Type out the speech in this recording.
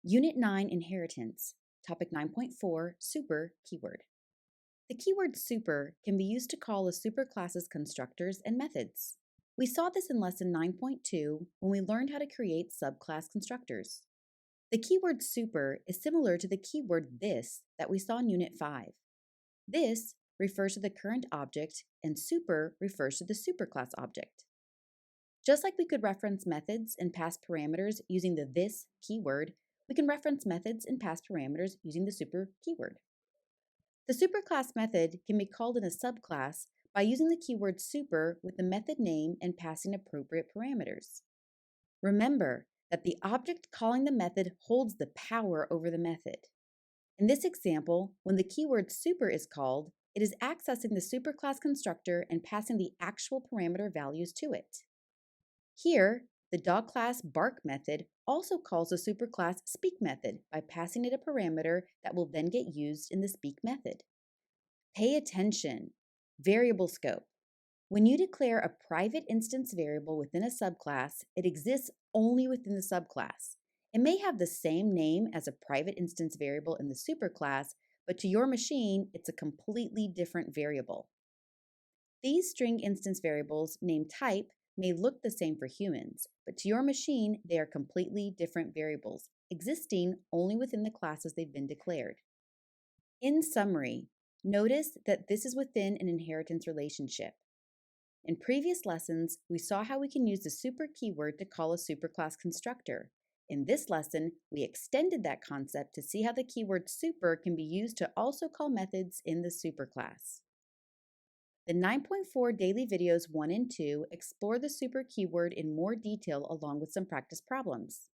Unit 9 Inheritance, Topic 9.4 Super Keyword. The keyword super can be used to call a superclass's constructors and methods. We saw this in lesson 9.2 when we learned how to create subclass constructors. The keyword super is similar to the keyword this that we saw in Unit 5. This refers to the current object and super refers to the superclass object. Just like we could reference methods and pass parameters using the this keyword, we can reference methods and pass parameters using the super keyword. The superclass method can be called in a subclass by using the keyword super with the method name and passing appropriate parameters. Remember that the object calling the method holds the power over the method. In this example, when the keyword super is called, it is accessing the superclass constructor and passing the actual parameter values to it. Here, the dog class bark method also calls the superclass speak method by passing it a parameter that will then get used in the speak method. Pay attention. Variable scope. When you declare a private instance variable within a subclass, it exists only within the subclass. It may have the same name as a private instance variable in the superclass, but to your machine, it's a completely different variable. These string instance variables named type may look the same for humans, but to your machine, they are completely different variables, existing only within the classes they've been declared. In summary, notice that this is within an inheritance relationship. In previous lessons, we saw how we can use the super keyword to call a superclass constructor. In this lesson, we extended that concept to see how the keyword super can be used to also call methods in the superclass. The 9.4 daily videos 1 and 2 explore the super keyword in more detail along with some practice problems.